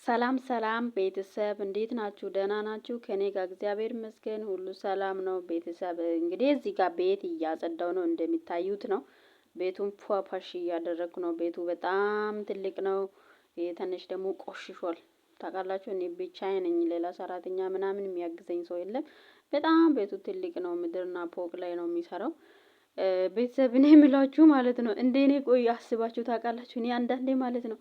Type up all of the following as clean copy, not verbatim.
ሰላም ሰላም ቤተሰብ እንዴት ናችሁ? ደህና ናችሁ? ከኔ ጋር እግዚአብሔር ይመስገን ሁሉ ሰላም ነው። ቤተሰብ እንግዲህ እዚህ ጋር ቤት እያጸዳው ነው፣ እንደሚታዩት ነው። ቤቱን ፏፏሽ እያደረግኩ ነው። ቤቱ በጣም ትልቅ ነው። ትንሽ ደግሞ ቆሽሿል። ታውቃላችሁ እኔ ብቻዬን ነኝ፣ ሌላ ሰራተኛ ምናምን የሚያግዘኝ ሰው የለም። በጣም ቤቱ ትልቅ ነው። ምድርና ፎቅ ላይ ነው የሚሰራው። ቤተሰብ እኔ የምላችሁ ማለት ነው እንደ እኔ ቆይ አስባችሁ ታውቃላችሁ? እኔ አንዳንዴ ማለት ነው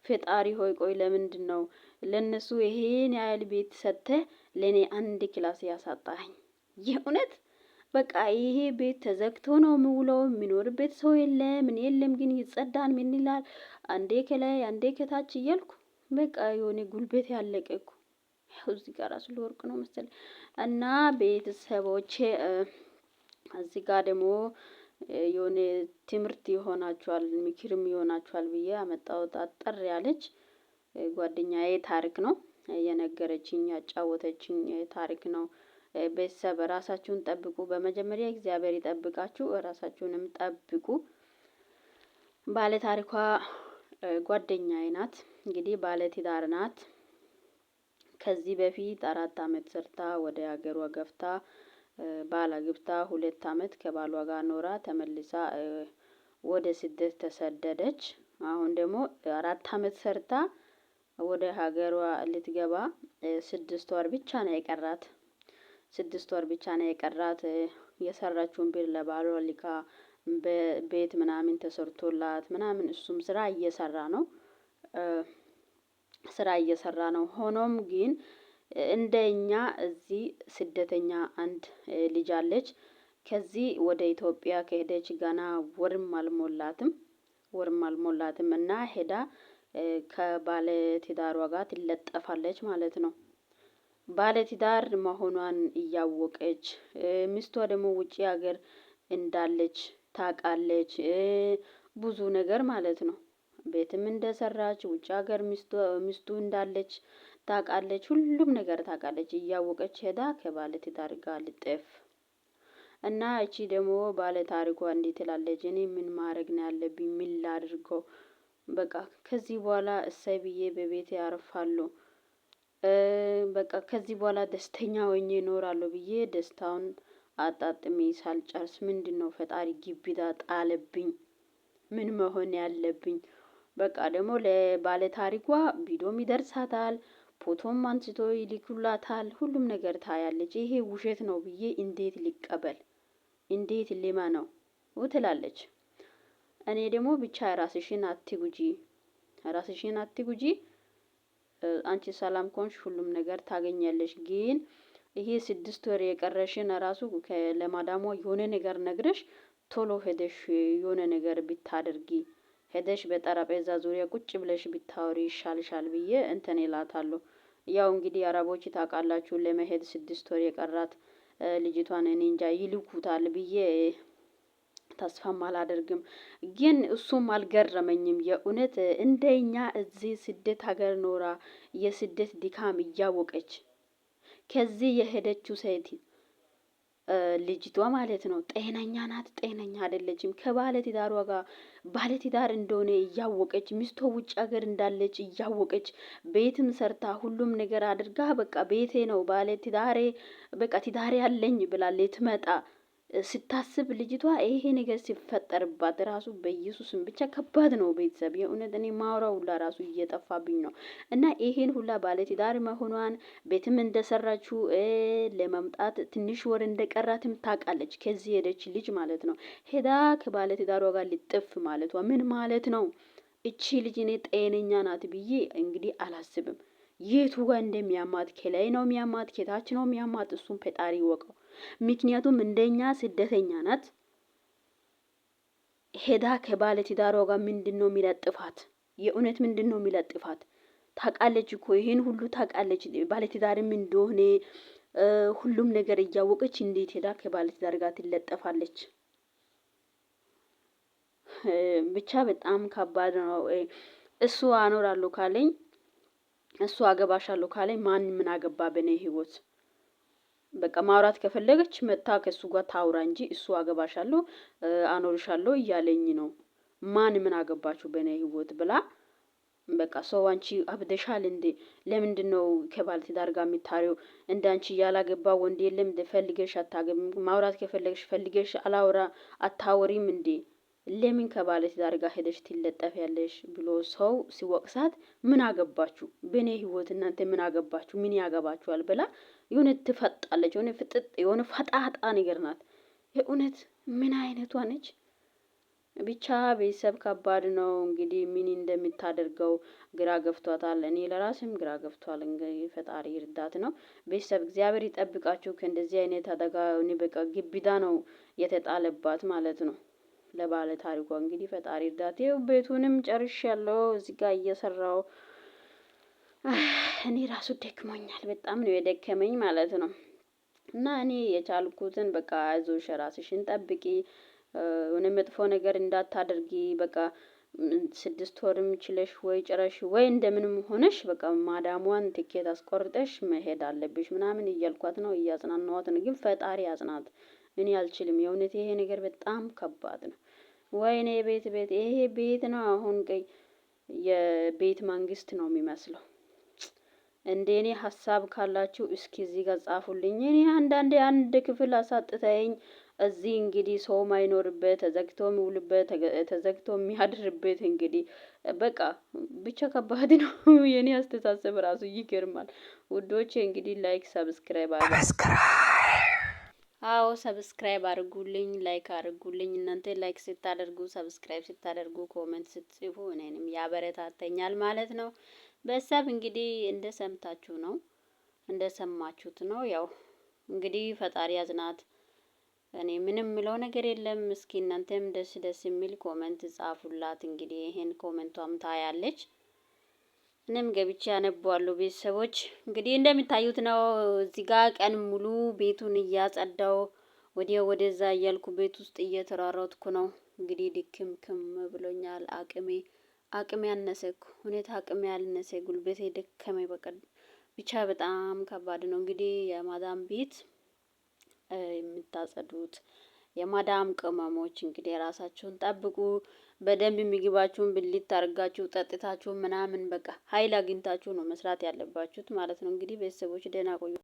ፈጣሪ ሆይ ቆይ ለምንድን ነው ለነሱ ይሄን ያህል ቤት ሰጥተህ ለኔ አንድ ክላስ ያሳጣኸኝ? የእውነት በቃ ይሄ ቤት ተዘግቶ ነው የምውለው። የሚኖርበት ሰው የለም ምን የለም፣ ግን ይጸዳል። ምን ይላል አንዴ ከላይ አንዴ ከታች እያልኩ በቃ የሆነ ጉልበት ያለቀ እኮ። እዚህ ጋር ራሱ ልወርቅ ነው መሰለኝ። እና ቤተሰቦቼ እዚህ ጋር ደግሞ የሆነ ትምህርት ይሆናችኋል ምክርም ይሆናችኋል ብዬ አመጣሁት። አጠር ያለች ጓደኛዬ ታሪክ ነው የነገረችኝ፣ ያጫወተችኝ ታሪክ ነው። ቤተሰብ ራሳችሁን ጠብቁ። በመጀመሪያ እግዚአብሔር ይጠብቃችሁ፣ ራሳችሁንም ጠብቁ። ባለ ታሪኳ ጓደኛዬ ናት። እንግዲህ ባለ ትዳር ናት። ከዚህ በፊት 4 አመት ሰርታ ወደ ሀገሯ ገፍታ ባል አግብታ 2 አመት ከባሏ ጋር ኖራ ተመልሳ ወደ ስደት ተሰደደች። አሁን ደግሞ 4 አመት ሰርታ ወደ ሀገሯ ልትገባ 6 ወር ብቻ ነው የቀራት። 6 ወር ብቻ ነው የቀራት። የሰራችውን ብር ለባሏ ልካ ቤት ምናምን ተሰርቶላት ምናምን እሱም ስራ እየሰራ ነው። ሆኖም ግን እንደኛ እዚህ ስደተኛ አንድ ልጅ አለች። ከዚህ ወደ ኢትዮጵያ ከሄደች ገና ወርም አልሞላትም እና ሄዳ ከባለ ትዳሯ ጋር ትለጠፋለች ማለት ነው። ባለ ትዳር መሆኗን እያወቀች ሚስቷ ደግሞ ውጪ ሀገር እንዳለች ታውቃለች። ብዙ ነገር ማለት ነው። ቤትም እንደሰራች ውጭ ሀገር ሚስቱ እንዳለች ታውቃለች። ሁሉም ነገር ታውቃለች። እያወቀች ሄዳ ከባለ ትዳር ጋር ልጥፍ እና እቺ ደግሞ ባለ ታሪኳ እንዴት ትላለች? እኔ ምን ማድረግ ነው ያለብኝ? ምን ላድርገው? በቃ ከዚህ በኋላ እሰይ ብዬ በቤቴ ያርፋለሁ። በቃ ከዚህ በኋላ ደስተኛ ሆኜ እኖራለሁ ብዬ ደስታውን አጣጥሜ ሳልጨርስ ምንድነው ፈጣሪ ግቢዳ ጣለብኝ? ምን መሆን ያለብኝ? በቃ ደግሞ ለባለ ታሪኳ ቪዲዮም ይደርሳታል፣ ፎቶም አንስቶ ይልኩላታል። ሁሉም ነገር ታያለች። ይሄ ውሸት ነው ብዬ እንዴት ሊቀበል? እንዴት ልመነው ትላለች። እኔ ደግሞ ብቻ ራስሽን አትጉጂ፣ አንቺ ሰላም ከሆንሽ ሁሉም ነገር ታገኛለሽ። ግን ይሄ 6 ወር የቀረሽን ራሱ ለማዳሟ የሆነ ነገር ነግረሽ ቶሎ ሄደሽ የሆነ ነገር ብታደርጊ፣ ሄደሽ በጠረጴዛ ዙሪያ ቁጭ ብለሽ ብታወሪ ይሻልሻል ብዬ እንትን እላታለሁ። ያው እንግዲህ አረቦች ታውቃላችሁ ለመሄድ 6 ወር የቀራት ልጅቷን እኔ እንጃ ይልኩታል ብዬ ተስፋም አላደርግም። ግን እሱም አልገረመኝም። የእውነት እንደኛ እዚህ ስደት ሀገር ኖራ የስደት ድካም እያወቀች ከዚህ የሄደችው ሴት ልጅቷ ማለት ነው ጤነኛ ናት? ጤነኛ አይደለችም። ከባለ ትዳሯ ጋር ባለ ትዳር እንደሆነ እያወቀች ሚስቷ ውጭ ሀገር እንዳለች እያወቀች ቤትም ሰርታ ሁሉም ነገር አድርጋ በቃ ቤቴ ነው ባለ ትዳሬ በቃ ትዳሬ አለኝ ብላ ልትመጣ ስታስብ ልጅቷ ይሄ ነገር ሲፈጠርባት ራሱ በኢየሱስም ብቻ ከባድ ነው። ቤተሰብ የእውነት እኔ ማውራው ሁላ ራሱ እየጠፋብኝ ነው። እና ይሄን ሁላ ባለትዳር መሆኗን ቤትም እንደሰራችው ለመምጣት ትንሽ ወር እንደቀራትም ታውቃለች። ከዚህ ሄደች ልጅ ማለት ነው ሄዳ ከባለትዳሯ ጋር ልጥፍ ማለቷ ምን ማለት ነው? እቺ ልጅ እኔ ጤነኛ ናት ብዬ እንግዲህ አላስብም። የቱ ጋር እንደሚያማት ከላይ ነው የሚያማት ከታች ነው የሚያማት፣ እሱም ፈጣሪ ይወቀው። ምክንያቱም እንደኛ ስደተኛ ናት። ሄዳ ከባለ ትዳሯ ጋር ምንድነው የሚለጥፋት? የእውነት ምንድነው የሚለጥፋት? ታውቃለች እኮ ይሄን ሁሉ ታውቃለች። ባለ ትዳርም እንደሆነ ሁሉም ነገር እያወቀች እንዴት ሄዳ ከባለ ትዳር ጋር ትለጠፋለች? ብቻ በጣም ከባድ ነው። እሱ አኖራለሁ ካለኝ እሱ አገባሻለሁ ካለኝ ማን ምን አገባ በኔ ህይወት? በቃ ማውራት ከፈለገች መታ ከሱ ጋር ታውራ እንጂ እሱ አገባሻለሁ አኖርሻለሁ እያለኝ ነው። ማን ምን አገባችሁ በኔ ህይወት ብላ በቃ ሰው አንቺ አብደሻል እንዴ? ለምንድነው ከባል ትዳር ጋር የምታሪው? እንዳንቺ ያላገባ ወንድ የለም እንዴ? ፈልገሽ አታገቢም? ማውራት ከፈለግሽ ፈልገሽ አታወሪም እንዴ? ለምን ከባለ ትዳር ጋር ሄደሽ ትለጠፊያለሽ? ብሎ ሰው ሲወቅሳት ምን አገባችሁ? በኔ ህይወት እናንተ ምን አገባችሁ? ምን ያገባችኋል? ብላ የሆነ ትፈጣለች። የሆነ ፍጥጥ የሆነ ፈጣጣ ነገር ናት። የእውነት ምን አይነቷ ነች? ብቻ ቤተሰብ ከባድ ነው። እንግዲህ ምን እንደምታደርገው ግራ ገብቷታል። እኔ ለራስም ግራ ገብቷል። እንግዲህ ፈጣሪ እርዳት ነው። ቤተሰብ እግዚአብሔር ይጠብቃችሁ ከእንደዚህ አይነት አደጋ። እኔ በቃ ግቢዳ ነው የተጣለባት ማለት ነው ለባለ ታሪኳ። እንግዲህ ፈጣሪ እርዳት። ይኸው ቤቱንም ጨርሻለሁ እዚህ ጋር እየሰራው። እኔ ራሱ ደክሞኛል፣ በጣም ነው የደከመኝ ማለት ነው። እና እኔ የቻልኩትን በቃ አይዞሽ ራስሽን ጠብቂ፣ የሆነ መጥፎ ነገር እንዳታደርጊ፣ በቃ 6 ወርም ችለሽ ወይ ጭረሽ ወይ እንደምንም ሆነሽ በቃ ማዳሟን ትኬት አስቆርጠሽ መሄድ አለብሽ ምናምን እያልኳት ነው፣ እያጽናናዋት ነው። ግን ፈጣሪ አጽናት፣ እኔ አልችልም የእውነት ይሄ ነገር በጣም ከባድ ነው። ወይኔ ቤት ይሄ ቤት ነው አሁን ቀይ የቤት መንግስት ነው የሚመስለው። እንደ እኔ ሀሳብ ካላችሁ እስኪ እዚህ ጋር ጻፉልኝ። እኔ አንዳንዴ አንድ ክፍል አሳጥተኝ እዚህ እንግዲህ ሰው ማይኖርበት ተዘግቶ የሚውልበት ተዘግቶ የሚያድርበት እንግዲህ በቃ ብቻ ከባድ ነው። የኔ አስተሳሰብ ራሱ ይገርማል። ውዶቼ እንግዲህ ላይክ ሰብስክራይብ አዎ ሰብስክራይብ አድርጉልኝ፣ ላይክ አድርጉልኝ። እናንተ ላይክ ስታደርጉ ሰብስክራይብ ስታደርጉ ኮሜንት ስትጽፉ እኔንም ያበረታተኛል ማለት ነው። በሰብ እንግዲህ እንደሰምታችሁ ነው እንደሰማችሁት ነው። ያው እንግዲህ ፈጣሪ አዝናት። እኔ ምንም ምለው ነገር የለም። እስኪ እናንተም ደስ የሚል ኮሜንት ጻፉላት። እንግዲህ ይሄን ኮሜንቷም ታያለች፣ እኔም ገብቼ አነባዋለሁ። ቤተሰቦች እንግዲህ እንደሚታዩት ነው። እዚህ ጋር ቀን ሙሉ ቤቱን እያጸዳው ወደዛ እያልኩ ቤት ውስጥ እየተራራጥኩ ነው። እንግዲህ ድክምክም ብሎኛል። አቅሜ ያነሰኩ ሁኔታ አቅሜ ያልነሰ ጉልበቴ ደከመኝ። በቃ ብቻ በጣም ከባድ ነው። እንግዲህ የማዳም ቤት የምታጸዱት የማዳም ቅመሞች እንግዲህ ራሳችሁን ጠብቁ። በደንብ ምግባችሁን ብልት አድርጋችሁ ጠጥታችሁ ምናምን በቃ ኃይል አግኝታችሁ ነው መስራት ያለባችሁት ማለት ነው። እንግዲህ ቤተሰቦች ደህና ቆዩ።